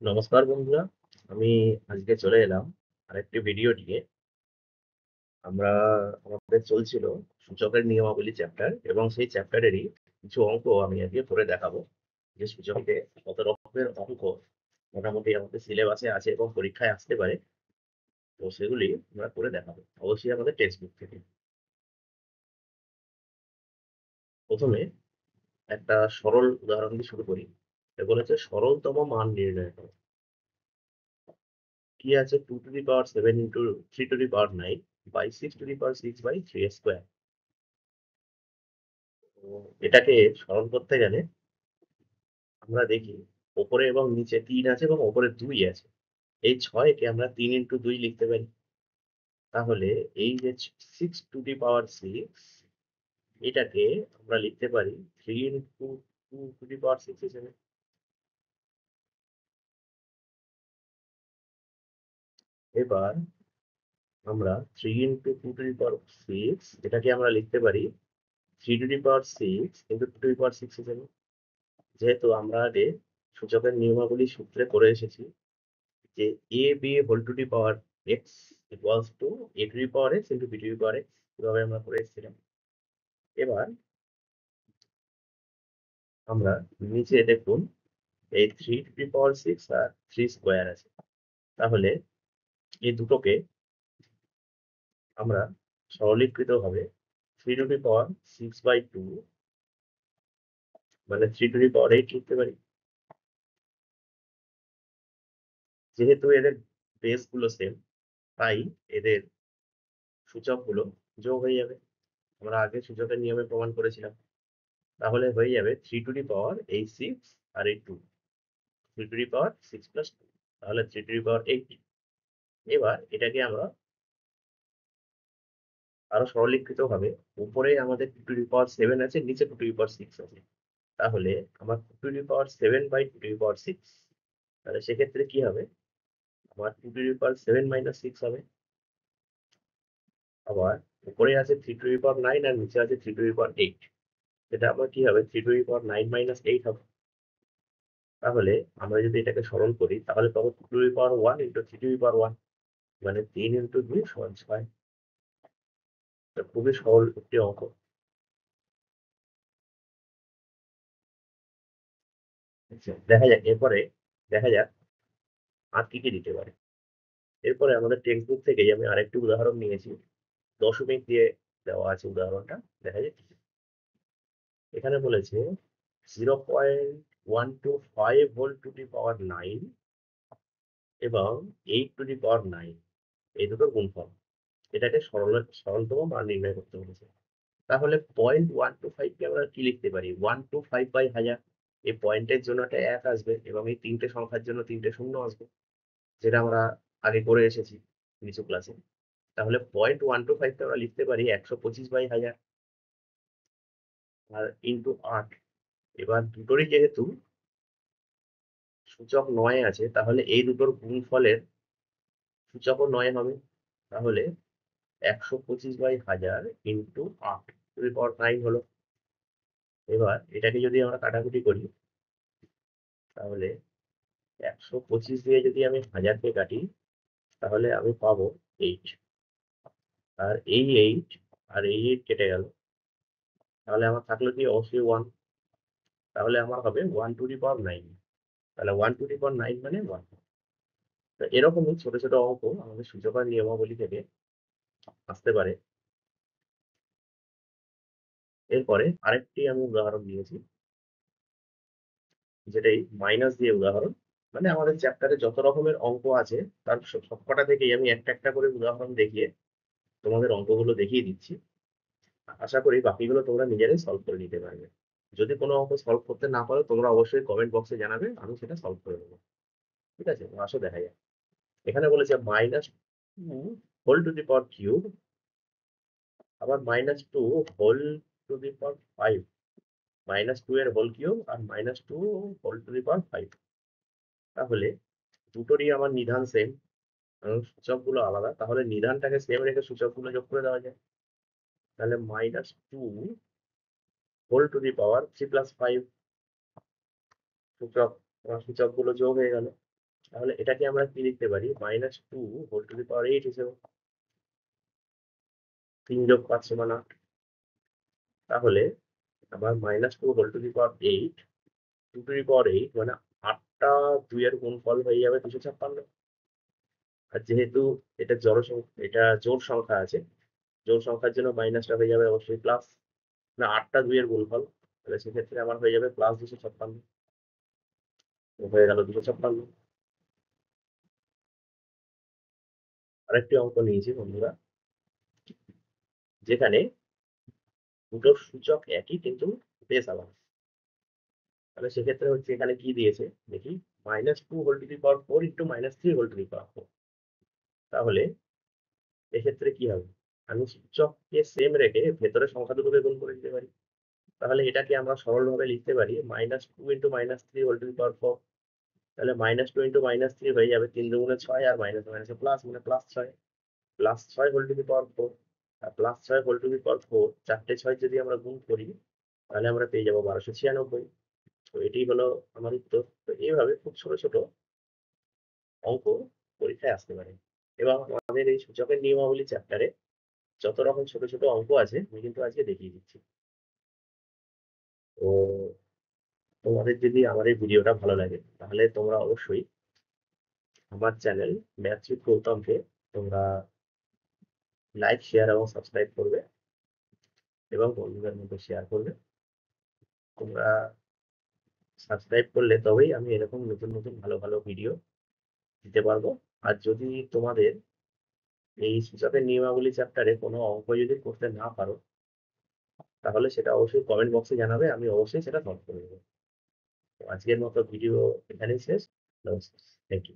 নমস্কার বন্ধুরা, আমি আজকে চলে এলাম আরেকটি ভিডিও নিয়ে। আমরা আমাদের চলছিল সূচকের নিয়মাবলী চ্যাপ্টার এবং সেই চ্যাপ্টারেরই কিছু অঙ্ক আমি আজকে করে দেখাবো। যে সূচকে কত রকমের অঙ্ক মোটামুটি আমাদের সিলেবাসে আছে এবং পরীক্ষায় আসতে পারে। তো সেগুলি আমরা করে দেখাবো অবশ্যই আমাদের টেক্সট বুক থেকে। প্রথমে একটা সরল উদাহরণ দিয়ে শুরু করি। এটা বলেছে সরলতম মান নির্ণয় করো। কি আছে 2 to the power 7 into 3 to the power 9 by 6 to the power 6 by 3 square। তো এটাকে সরল করতে গেলে আমরা দেখি ওপরে এবং নিচে 3 আছে এবং ওপরে 2 আছে। এই 6 কে আমরা 3 ইনটু 2 লিখতে পারি। তাহলে এই যে 6 to the power 6 এটাকে আমরা লিখতে পারি 3 ইনটু 2 to the power 6 হিসেবে। এবার আমরা 3 ইনটু 2 to the power 6 এটাকে আমরা লিখতে পারি 3 to the power 6 into 2 to the power 6 হিসেবে। যেহেতু আমরা আগে সূচকের নিয়মাবলী সূত্রে করে এসেছি যে a b whole to the power x equals to a to the power x into b to the power x, এভাবে আমরা করে এসেছিলাম। এবার আমরা নিচে দেখুন এই 3 to the power 6 আর 3 স্কোয়ার আছে। তাহলে এই দুটোকে আমরা সরলীকৃত ভাবে 3 to the power 6/2 মানে 3 to the power 8 লিখতে পারি। যেহেতু এদের বেস গুলো সেম, তাই এদের সূচকগুলো যোগ হয়ে যাবে। আমরা আগে সূচকের নিয়মে প্রমাণ করেছিলাম। তাহলে হয়ে যাবে 3 to the power এই 6 আর এই 2, 3 to the power 6 প্লাস 2, তাহলে 3 to the power 8। এবার এটাকে আমরা আরো সরলীকৃত ভাবে উপরে আমাদের 2 to the power 7 আছে, নিচে 2 to the power 6 আছে। তাহলে আমার 2 to the power 7/2 to the power 6, তাহলে সেক্ষেত্রে কি হবে, আমার 2 to the power 7 - 6 হবে। আবার উপরে আছে 3 to the power 9 আর নিচে আছে 3 to the power 8, সেটা আমার কি হবে 3 to the power 9 - 8 হবে। তাহলে আমরা যদি এটাকে সরল করি তাহলে পাবো 2 to the power 1 into 3 to the power 1, মানে 3 ইন্টু 2 সমান 6। এটা খুবই সরল একটি অঙ্ক। আচ্ছা, দেখা যাক এরপরে, দেখা যাক আর কি কি দিতে পারে। এরপরে আমাদের টেক্সট বুক থেকেই আমি আরেকটি উদাহরণ নিয়েছি। দশমিক দিয়ে দেওয়া আছে উদাহরণটা, দেখা যাক কি। এখানে বলেছে 0.125 ভোল্ট টু দি পাওয়ার 9 এবং 8 to the power 9 এই দুটোর গুণফল। এটাকে সরলতম মান নির্ণয় করতে বলেছে। তাহলে 0.125 কে আমরা কি লিখতে পারি, 125/1000। এই পয়েন্টের জন্য একটা 1 আসবে এবং এই তিনটে সংখ্যার জন্য তিনটে শূন্য আসবে, যেটা আমরা আগে করে এসেছি নিচু ক্লাসে। তাহলে 0.125 কে আমরা লিখতে পারি 125/1000 আর ইন্টু 8। এবার দুটোরই যেহেতু সূচক 9 আছে, তাহলে এই দুটোর গুণফলের সূচকও 9 হবে। তাহলে 125/1000 ইন্টু 8 to the power 9 হলো। এবার এটাকে যদি আমরা কাটাকুটি করি তাহলে 125 দিয়ে যদি আমি 1000 কে কাটি তাহলে আমি পাবো 8। আর এই 8 আর এই 8 কেটে গেল, তাহলে আমার থাকলো কি অবশ্যই 1। তাহলে আমার হবে 1 to the power 9। তাহলে 1 to the power 9 মানে 1। তো এরকমই ছোট ছোট অঙ্ক আমাদের সূচকের নিয়মাবলী থেকে আসতে পারে। এরপরে আরেকটি আমি উদাহরণ দিয়েছি, যেটাই মাইনাস দিয়ে উদাহরণ। মানে আমাদের চ্যাপ্টারে যত রকমের অঙ্ক আছে তার সবকটা থেকেই আমি একটা একটা করে উদাহরণ দেখিয়ে তোমাদের অঙ্কগুলো দেখিয়ে দিচ্ছি। আশা করি বাকিগুলো তোমরা নিজেরাই সলভ করে নিতে পারবে। যদি কোনো অঙ্ক সলভ করতে না পারো তোমরা অবশ্যই কমেন্ট বক্সে জানাবে, আমি সেটা সলভ করে দেবো। ঠিক আছে, তো আসো দেখা যাক। এখানে বলেছে -2 whole to the power cube, আবার -2 হোল টু দি পাওয়ার 5, -2 এর হোল কিউব আর -2 হোল টু দি পাওয়ার 5। তাহলে দুটোরই আমার নিধান সেম, সূচকগুলো আলাদা, তাহলে নিধানটাকে সেম রেখে সূচকগুলো যোগ করে দেওয়া যায়। তাহলে -2 হোল টু দি পাওয়ার 3 + 5 সূচকগুলো যোগ হয়ে গেল। তাহলে এটাকে আমরা কি লিখতে পারি, -2 হোল টু দি পাওয়ার 8 হিসেবে। 3 যোগ 5 সমান 8। তাহলে আবার -2 whole to the power 8, 2 to the power 8 মানে 8টা 2 এর গুণফল হয়ে যাবে 256। আর যেহেতু এটা জোড় সংখ্যা আছে, জোড় সংখ্যার জন্য মাইনাসটা হয়ে যাবে অবশ্যই প্লাস। না, 8টা 2 এর গুণফল, তাহলে সেক্ষেত্রে আমার হয়ে যাবে +256। হয়ে গেল 256। আরেকটি অঙ্ক নিয়েছি বন্ধুরা, যেখানে দুটোর সূচক একই কিন্তু বেস আলাদা। তাহলে সেক্ষেত্রে হচ্ছে এখানে কি দিয়েছে দেখি, -2 whole to the power 4 into -3 whole to the power 4। তাহলে এক্ষেত্রে কি হবে, আমি সূচককে সেম রেখে ভেতরে সংখ্যা দুটোকে গুণ করে দিতে পারি। তাহলে এটাকে আমরা সরলভাবে লিখতে পারি -2 into -3 whole to the power 4। তাহলে -2 ইন্টু -3 হয়ে যাবে 3 × 6, আর মাইনাস মাইনাসে প্লাস, মানে +6। +6 হোল টু দি পাওয়ার 4। আর +6 হোল টু দি পাওয়ার 4, 4টে 6 যদি আমরা গুণ করি, তাহলে আমরা পেয়ে যাবো 1296। তো এটি হলো আমার উত্তর। তো এইভাবে খুব ছোট ছোট অঙ্ক পরীক্ষায় আসতে পারে। এবং আমাদের এই সূচকের নিয়মাবলী চ্যাপ্টারে যত রকম ছোট ছোট অঙ্ক আছে আমি কিন্তু আজকে দেখিয়ে দিচ্ছি। তো তোমাদের যদি আমার এই ভিডিওটা ভালো লাগে, তাহলে তোমরা অবশ্যই আমার চ্যানেল ম্যাথস উইথ গৌতমকে তোমরা লাইক, শেয়ার এবং সাবস্ক্রাইব করবে, এবং বন্ধুদের মধ্যে শেয়ার করবে। তোমরা সাবস্ক্রাইব করলে তবেই আমি এরকম নতুন নতুন ভালো ভালো ভিডিও দিতে পারবো। আর যদি তোমাদের এই সূচকের নিয়মাবলী চ্যাপ্টারে কোনো অঙ্ক যদি করতে না পারো, তাহলে সেটা অবশ্যই কমেন্ট বক্সে জানাবে, আমি অবশ্যই সেটা সলভ করে দেবো। তো আজকের মতো ভিডিও এখানেই শেষ। নমস্কার, থ্যাংক ইউ।